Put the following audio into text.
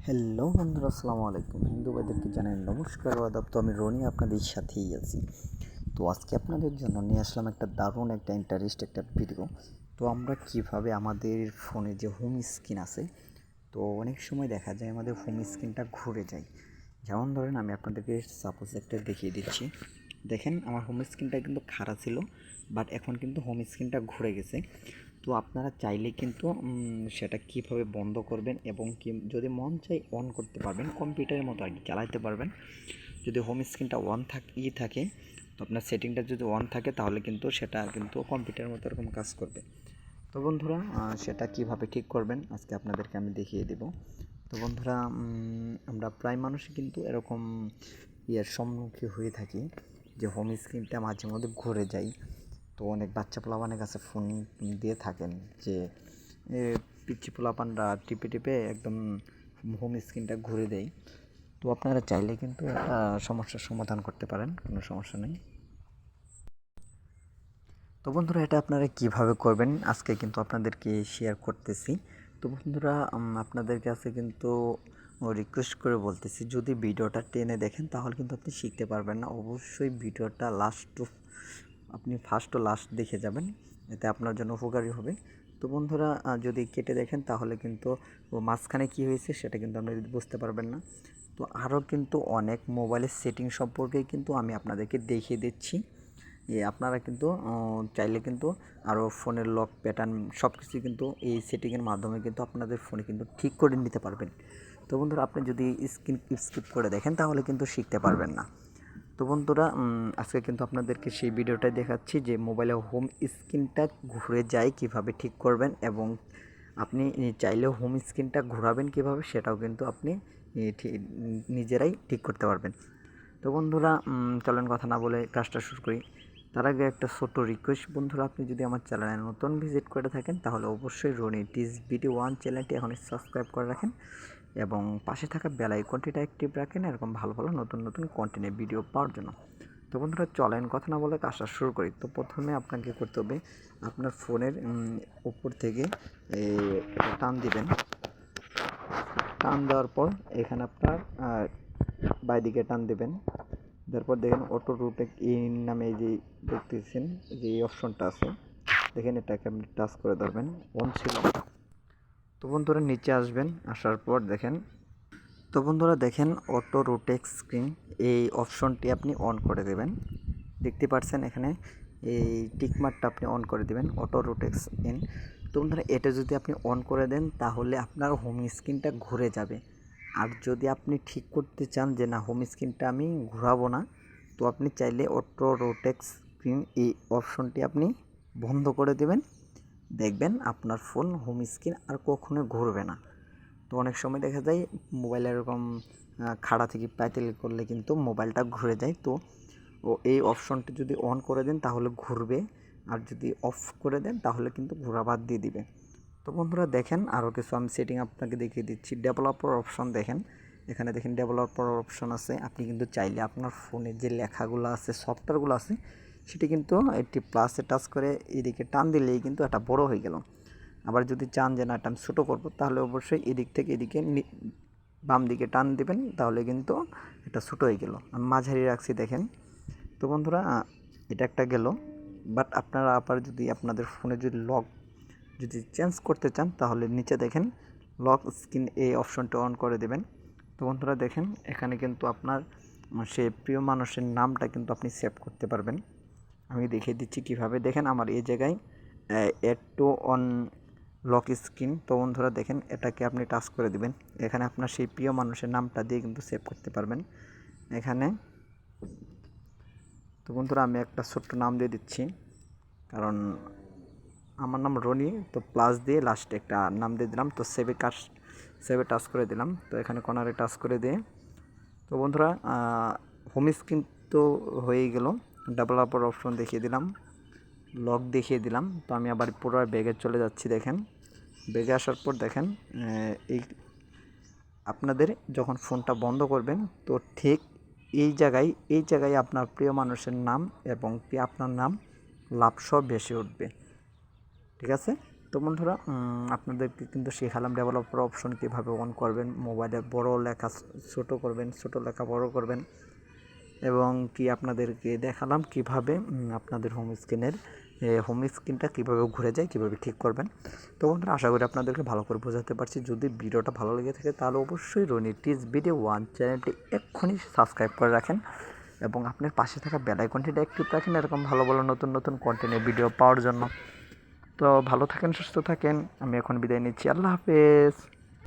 Hello বন্ধুরা, আসসালামু আলাইকুম। হিন্দু ভাইদেরকে জানাই নমস্কার ও আদাব। তো আমি রনি আপনাদের সাথেই আছি। তো আজকে আপনাদের জন্য নিয়ে আসলাম একটা দারুণ একটা একটা ভিডিও। তো আমরা কিভাবে আমাদের ফোনে যে হোম স্ক্রিন আছে, তো অনেক সময় দেখা যায় আমাদের হোম স্ক্রিনটা ঘুরে যায়। যেমন ধরেন আমি আপনাদেরকে সাপোজ একটা দেখিয়ে দিচ্ছি। দেখেন আমার হোম স্ক্রিনটা কিন্তু খাড়া ছিল, বাট এখন কিন্তু হোম স্ক্রিনটা ঘুরে গেছে। তো আপনারা চাইলে কিন্তু সেটা কীভাবে বন্ধ করবেন এবং যদি মন চাই অন করতে পারবেন, কম্পিউটারের মতো আর কি চালাতে পারবেন। যদি হোম স্ক্রিনটা অন থাকে, তো আপনার সেটিংটা যদি অন থাকে তাহলে কিন্তু সেটা কিন্তু কম্পিউটারের মতো এরকম কাজ করবে। তো বন্ধুরা, সেটা কিভাবে ঠিক করবেন আজকে আপনাদেরকে আমি দেখিয়ে দেব। তো বন্ধুরা, আমরা প্রায় মানুষই কিন্তু এরকম সম্মুখীন হয়ে থাকি যে হোম স্ক্রিনটা মাঝে মধ্যে ঘুরে যায়। তো অনেক বাচ্চা পোলাপানের কাছে ফোন দিয়ে থাকেন যে পিচ্ছি পোলাপানরা টিপে টিপে একদম হোম স্ক্রিনটা ঘুরে দেয়। তো আপনারা চাইলে কিন্তু একটা সমস্যার সমাধান করতে পারেন, কোনো সমস্যা নেই। তো বন্ধুরা, এটা আপনারা কিভাবে করবেন আজকে কিন্তু আপনাদেরকে শেয়ার করতেছি। তো বন্ধুরা, আপনাদের কাছে কিন্তু রিকোয়েস্ট করে বলতেছি, যদি ভিডিওটা টেনে দেখেন তাহলে কিন্তু আপনি শিখতে পারবেন না। অবশ্যই ভিডিওটা আপনি ফার্স্ট টু লাস্ট দেখে যাবেন, এতে আপনার জন্য উপকারী হবে। তো বন্ধুরা, যদি কেটে দেখেন তাহলে কিন্তু মাঝখানে কী হয়েছে সেটা কিন্তু আপনি বুঝতে পারবেন না। তো আরও কিন্তু অনেক মোবাইলের সেটিং সম্পর্কে কিন্তু আমি আপনাদেরকে দেখিয়ে দিচ্ছি। আপনারা কিন্তু চাইলে কিন্তু আরও ফোনের লক প্যাটার্ন সব কিছুই কিন্তু এই সেটিংয়ের মাধ্যমে কিন্তু আপনাদের ফোনে কিন্তু ঠিক করে নিতে পারবেন। তো বন্ধুরা, আপনি যদি স্কিপ করে দেখেন তাহলে কিন্তু শিখতে পারবেন না। তো বন্ধুরা, আজকে কিন্তু আপনাদেরকে সেই ভিডিওটাই দেখাচ্ছি যে মোবাইলে হোম স্ক্রিনটা ঘুরে যায় কিভাবে ঠিক করবেন, এবং আপনি চাইলেও হোম স্ক্রিনটা ঘোরাবেন কিভাবে সেটাও কিন্তু আপনি নিজেরাই ঠিক করতে পারবেন। তো বন্ধুরা, চলেন কথা না বলে কাজটা শুরু করি। তার আগে একটা ছোট্ট রিকোয়েস্ট, বন্ধুরা, আপনি যদি আমার চ্যানেলে নতুন ভিজিট করে থাকেন তাহলে অবশ্যই রনি টিজ ভিডিও 1 চ্যানেলটি এখনই সাবস্ক্রাইব করে রাখেন এবং পাশে থাকা বেল আইকনটিটা অ্যাক্টিভ রাখেন এরকম ভালো ভালো নতুন নতুন কন্টেন্টের ভিডিও পাওয়ার জন্য। তো বন্ধুরা, চলেন কথা না বলে কাজটা শুরু করি। তো প্রথমে আপনাকে করতে হবে, আপনার ফোনের উপর থেকে টান দিবেন। টান দেওয়ার পর এখানে আপনার বাইদিকে টান দেবেন। তারপর দেখেন অটো রুটেক ইন নামে যে দেখতেছেন যে এই অপশনটা আছে, দেখেন এটাকে আপনি টাচ করে ধরবেন। অন ছিল। তো বন্ধুরা, নিচে আসবেন, আসার পর দেখেন, তো বন্ধুরা দেখেন অটো রোটেক্স স্ক্রিন এই অপশনটি আপনি অন করে দেবেন। দেখতে পাচ্ছেন এখানে এই টিকমার্কটা আপনি অন করে দেবেন, অটো রোটেক্স ইন। তো বন্ধুরা, এটা যদি আপনি অন করে দেন তাহলে আপনার হোম স্ক্রিনটা ঘুরে যাবে। আর যদি আপনি ঠিক করতে চান যে না, হোম স্ক্রিনটা আমি ঘোরাবো না, তো আপনি চাইলে অটো রোটেক্স স্ক্রিন এই অপশনটি আপনি বন্ধ করে দেবেন। দেখবেন আপনার ফোন হোম স্ক্রিন আর কখনো ঘুরবে না। তো অনেক সময় দেখা যায় মোবাইল এরকম খাড়া থেকে প্যাটেল করলে কিন্তু মোবাইলটা ঘুরে যায়। তো এই অপশনটি যদি অন করে দেন তাহলে ঘুরবে, আর যদি অফ করে দেন তাহলে কিন্তু ঘোরা বাদ দিয়ে দিবে। তো বন্ধুরা দেখেন, আরও কিছু আমি সেটিং আপনাকে দেখিয়ে দিচ্ছি। ডেভেলপার অপশন দেখেন, এখানে দেখেন ডেভেলপার অপশন আছে। আপনি কিন্তু চাইলে আপনার ফোনে যে লেখাগুলো আছে, সফটওয়্যারগুলো আছে, সেটি কিন্তু একটি প্লাসে টাচ করে এদিকে টান দিলেই কিন্তু এটা বড় হয়ে গেল। আবার যদি চান যে না এটা আমি ছোটো করবো, তাহলে অবশ্যই এদিক থেকে এদিকে বাম দিকে টান দিবেন, তাহলে কিন্তু এটা ছোটো হয়ে গেল। আমি মাঝারি রাখছি দেখেন। তো বন্ধুরা, এটা একটা গেল। বাট আপনারা আবার যদি আপনাদের ফোনে যদি লক যদি চেঞ্জ করতে চান তাহলে নিচে দেখেন লক স্ক্রিন এই অপশনটা অন করে দেবেন। তো বন্ধুরা দেখেন, এখানে কিন্তু আপনার সেই প্রিয় মানুষের নামটা কিন্তু আপনি সেভ করতে পারবেন। আমি দেখিয়ে দিচ্ছি কিভাবে। দেখেন আমার এই জায়গায় add to on lock screen. তো বন্ধুরা দেখেন, এটাকে আপনি টাচ করে দিবেন। এখানে আপনার সেই প্রিয় মানুষের নামটা দিয়ে কিন্তু সেভ করতে পারবেন এখানে। তো বন্ধুরা, আমি একটা ছোট্ট নাম দিয়ে দিচ্ছি, কারণ আমার নাম রনি। তো প্লাস দিয়ে লাস্টে একটা নাম দিয়ে দিলাম। তো সেভে টাচ করে দিলাম। তো এখানে কর্নারে টাচ করে দিয়ে, তো বন্ধুরা, হোম স্ক্রিন তো হয়ে গেল। ডেভেলপার অপশন দেখিয়ে দিলাম, লক দেখিয়ে দিলাম। তো আমি আবার পুরো ব্যাগে চলে যাচ্ছি। দেখেন ব্যাগে আসার পর দেখেন এই আপনাদের যখন ফোনটা বন্ধ করবেন, তো ঠিক এই জায়গায় আপনার প্রিয় মানুষের নাম এবং আপনার নাম লাভসহ ভেসে উঠবে। ঠিক আছে? তো বন্ধুরা আপনাদেরকে কিন্তু শেখালাম ডেভেলপার অপশন কীভাবে অন করবেন, মোবাইলে বড় লেখা ছোট করবেন, ছোট লেখা বড় করবেন, এবং কি আপনাদেরকে দেখালাম কিভাবে আপনাদের হোম স্ক্রিনটা কীভাবে ঘুরে যায়, কীভাবে ঠিক করবেন। তো বন্ধুরা আশা করি আপনাদেরকে ভালো করে বোঝাতে পারছি। যদি ভিডিওটা ভালো লেগে থাকে তাহলে অবশ্যই রনি টিচ ভিডিও 1 চ্যানেলটি এক্ষুনি সাবস্ক্রাইব করে রাখেন এবং আপনার পাশে থাকা বেল আইকনটিটা অ্যাক্টিভ রাখেন এরকম ভালো ভালো নতুন নতুন কন্টেন্টের ভিডিও পাওয়ার জন্য। তো ভালো থাকেন, সুস্থ থাকেন। আমি এখন বিদায় নিচ্ছি। আল্লাহ হাফেজ।